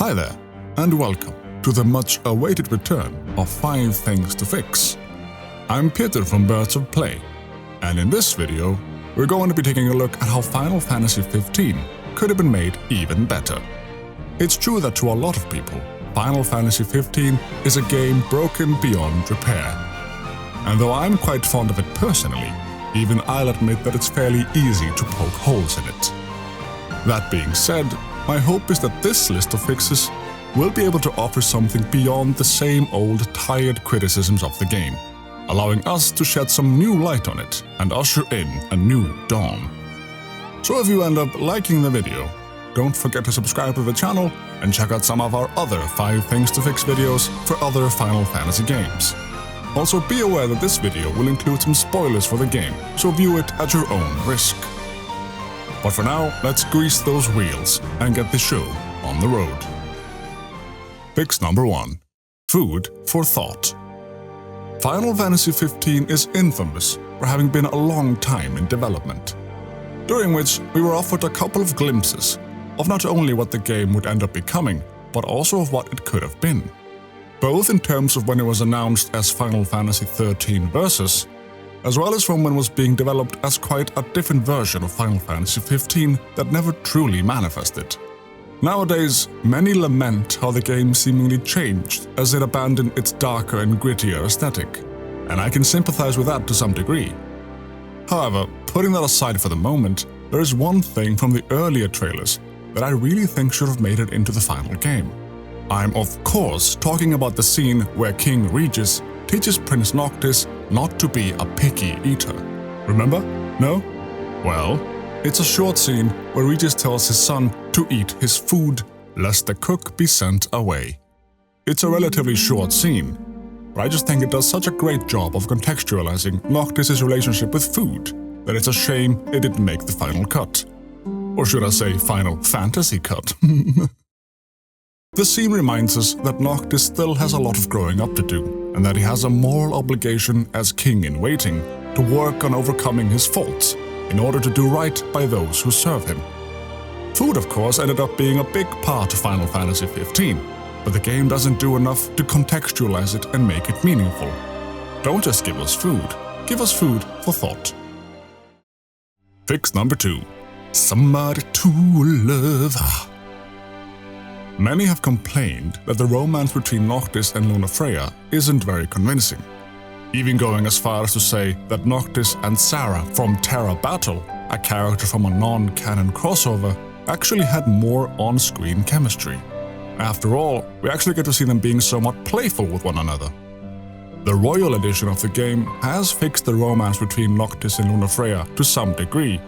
Hi there, and welcome to the much-awaited return of 5 Things to Fix. I'm Pétur from Birds of Play, and in this video, we're going to be taking a look at how Final Fantasy 15 could have been made even better. It's true that to a lot of people, Final Fantasy 15 is a game broken beyond repair. And though I'm quite fond of it personally, even I'll admit that it's fairly easy to poke holes in it. That being said, my hope is that this list of fixes will be able to offer something beyond the same old tired criticisms of the game, allowing us to shed some new light on it and usher in a new dawn. So if you end up liking the video, don't forget to subscribe to the channel and check out some of our other 5 Things to Fix videos for other Final Fantasy games. Also be aware that this video will include some spoilers for the game, so view it at your own risk. But for now, let's grease those wheels and get the show on the road. Fix number 1. Food for thought. Final Fantasy 15 is infamous for having been a long time in development, during which we were offered a couple of glimpses of not only what the game would end up becoming, but also of what it could have been. Both in terms of when it was announced as Final Fantasy 13 Versus, as well as from when it was being developed as quite a different version of Final Fantasy 15 that never truly manifested. Nowadays, many lament how the game seemingly changed as it abandoned its darker and grittier aesthetic, and I can sympathize with that to some degree. However, putting that aside for the moment, there is one thing from the earlier trailers that I really think should have made it into the final game. I'm of course talking about the scene where King Regis teaches Prince Noctis not to be a picky eater. Remember? No? Well, it's a short scene where Regis tells his son to eat his food, lest the cook be sent away. It's a relatively short scene, but I just think it does such a great job of contextualizing Noctis' relationship with food that it's a shame it didn't make the final cut. Or should I say Final Fantasy cut? The scene reminds us that Noctis still has a lot of growing up to do, and that he has a moral obligation as king-in-waiting to work on overcoming his faults in order to do right by those who serve him. Food, of course, ended up being a big part of Final Fantasy 15, but the game doesn't do enough to contextualize it and make it meaningful. Don't just give us food for thought. Fix number 2. Somebody to love. Many have complained that the romance between Noctis and Lunafreya isn't very convincing, even going as far as to say that Noctis and Sarah from Terra Battle, a character from a non-canon crossover, actually had more on-screen chemistry. After all, we actually get to see them being somewhat playful with one another. The Royal edition of the game has fixed the romance between Noctis and Lunafreya to some degree,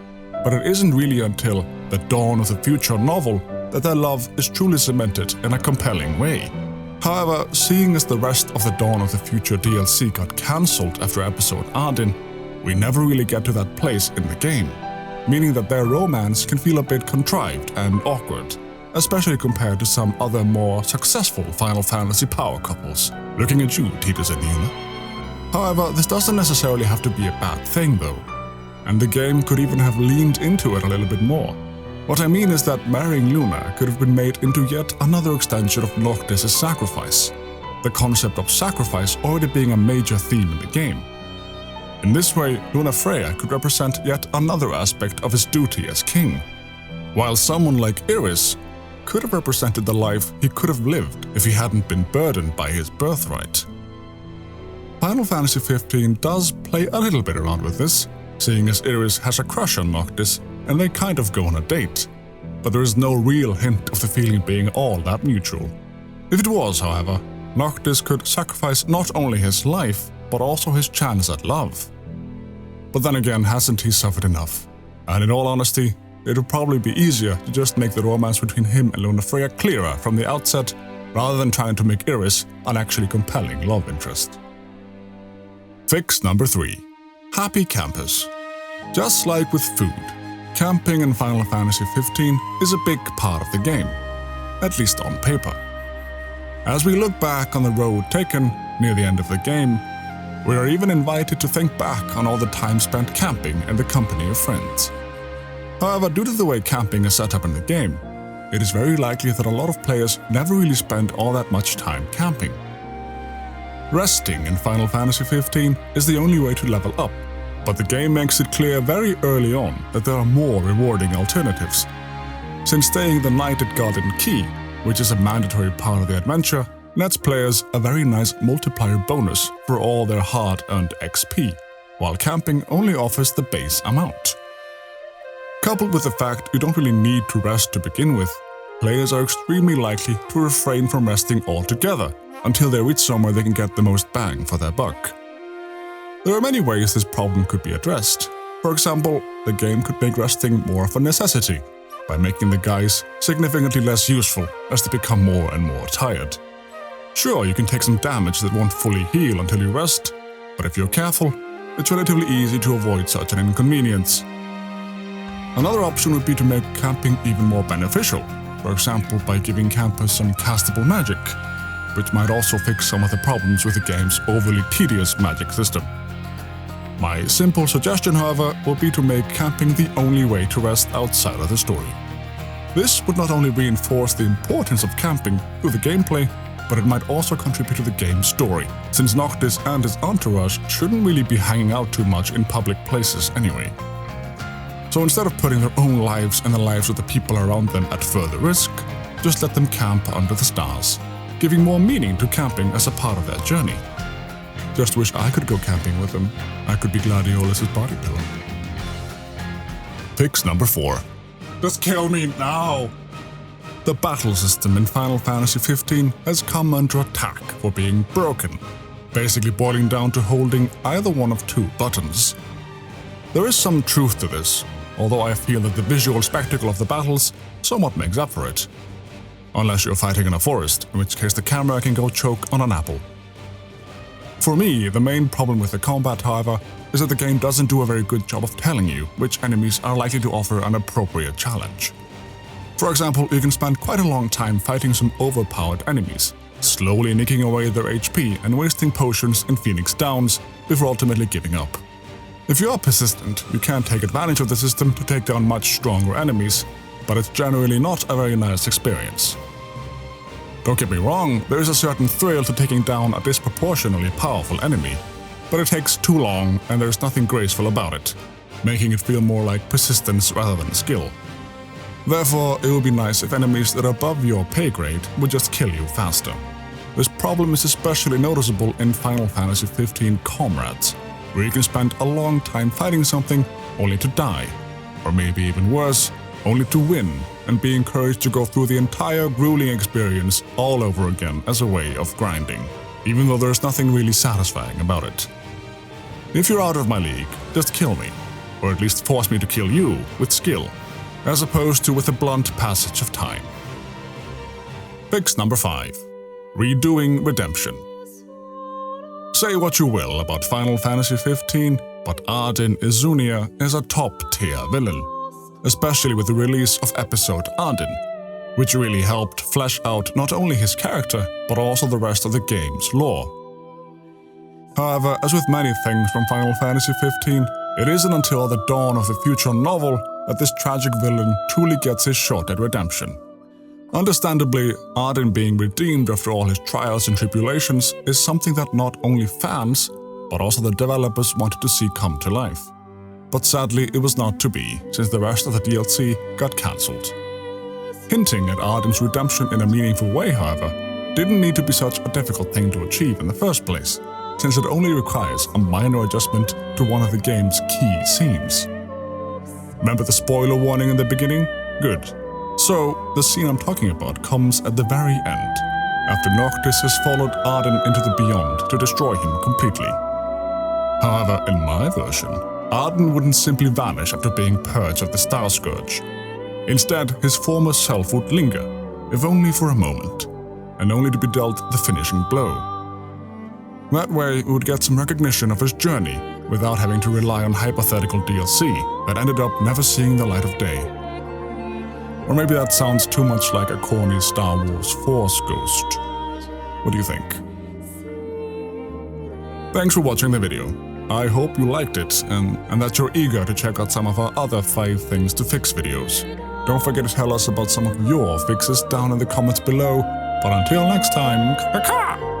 but it isn't really until the Dawn of the Future novel that their love is truly cemented in a compelling way. However, seeing as the rest of the Dawn of the Future DLC got cancelled after episode Ardyn, we never really get to that place in the game, meaning that their romance can feel a bit contrived and awkward, especially compared to some other more successful Final Fantasy power couples. Looking at you, Tidus and Yuna. However, this doesn't necessarily have to be a bad thing though, and the game could even have leaned into it a little bit more. What I mean is that marrying Luna could have been made into yet another extension of Noctis' sacrifice, the concept of sacrifice already being a major theme in the game. In this way, Lunafreya could represent yet another aspect of his duty as king, while someone like Iris could have represented the life he could have lived if he hadn't been burdened by his birthright. Final Fantasy 15 does play a little bit around with this, seeing as Iris has a crush on Noctis and they kind of go on a date, but there is no real hint of the feeling being all that mutual. If it was, however, Noctis could sacrifice not only his life, but also his chance at love. But then again, hasn't he suffered enough? And in all honesty, it would probably be easier to just make the romance between him and Lunafreya clearer from the outset, rather than trying to make Iris an actually compelling love interest. Fix number 3. Happy campers. Just like with food, camping in Final Fantasy 15 is a big part of the game, at least on paper. As we look back on the road taken near the end of the game, we are even invited to think back on all the time spent camping in the company of friends. However, due to the way camping is set up in the game, it is very likely that a lot of players never really spend all that much time camping. Resting in Final Fantasy XV is the only way to level up, but the game makes it clear very early on that there are more rewarding alternatives. Since staying the night at Garden Key, which is a mandatory part of the adventure, nets players a very nice multiplier bonus for all their hard-earned XP, while camping only offers the base amount. Coupled with the fact you don't really need to rest to begin with, players are extremely likely to refrain from resting altogether until they reach somewhere they can get the most bang for their buck. There are many ways this problem could be addressed. For example, the game could make resting more of a necessity, by making the guys significantly less useful as they become more and more tired. Sure, you can take some damage that won't fully heal until you rest, but if you're careful, it's relatively easy to avoid such an inconvenience. Another option would be to make camping even more beneficial, for example by giving campers some castable magic, which might also fix some of the problems with the game's overly tedious magic system. My simple suggestion, however, would be to make camping the only way to rest outside of the story. This would not only reinforce the importance of camping through the gameplay, but it might also contribute to the game's story, since Noctis and his entourage shouldn't really be hanging out too much in public places anyway. So instead of putting their own lives and the lives of the people around them at further risk, just let them camp under the stars, giving more meaning to camping as a part of their journey. Just wish I could go camping with them. I could be Gladiolus' body pillow. Fix number 4. Just kill me now! The battle system in Final Fantasy XV has come under attack for being broken, basically boiling down to holding either one of 2 buttons. There is some truth to this, although I feel that the visual spectacle of the battles somewhat makes up for it. Unless you're fighting in a forest, in which case the camera can go choke on an apple. For me, the main problem with the combat, however, is that the game doesn't do a very good job of telling you which enemies are likely to offer an appropriate challenge. For example, you can spend quite a long time fighting some overpowered enemies, slowly nicking away their HP and wasting potions in Phoenix Downs before ultimately giving up. If you are persistent, you can take advantage of the system to take down much stronger enemies, but it's generally not a very nice experience. Don't get me wrong, there is a certain thrill to taking down a disproportionately powerful enemy, but it takes too long and there's nothing graceful about it, making it feel more like persistence rather than skill. Therefore, it would be nice if enemies that are above your pay grade would just kill you faster. This problem is especially noticeable in Final Fantasy XV Comrades, where you can spend a long time fighting something only to die, or maybe even worse, only to win and be encouraged to go through the entire grueling experience all over again as a way of grinding, even though there's nothing really satisfying about it. If you're out of my league, just kill me, or at least force me to kill you with skill, as opposed to with a blunt passage of time. Fix number 5. Redoing Redemption. Say what you will about Final Fantasy XV, but Ardyn Izunia is a top-tier villain, especially with the release of episode Ardyn, which really helped flesh out not only his character, but also the rest of the game's lore. However, as with many things from Final Fantasy XV, it isn't until the dawn of the future novel that this tragic villain truly gets his shot at redemption. Understandably, Ardyn being redeemed after all his trials and tribulations is something that not only fans, but also the developers wanted to see come to life. But sadly, it was not to be, since the rest of the DLC got cancelled. Hinting at Ardyn's redemption in a meaningful way, however, didn't need to be such a difficult thing to achieve in the first place, since it only requires a minor adjustment to one of the game's key scenes. Remember the spoiler warning in the beginning? Good. So, the scene I'm talking about comes at the very end, after Noctis has followed Ardyn into the Beyond to destroy him completely. However, in my version, Ardyn wouldn't simply vanish after being purged of the Star Scourge. Instead, his former self would linger, if only for a moment, and only to be dealt the finishing blow. That way, we would get some recognition of his journey without having to rely on hypothetical DLC that ended up never seeing the light of day. Or maybe that sounds too much like a corny Star Wars Force ghost. What do you think? Thanks for watching the video. I hope you liked it and that you're eager to check out some of our other 5 things to fix videos. Don't forget to tell us about some of your fixes down in the comments below. But until next time, caca!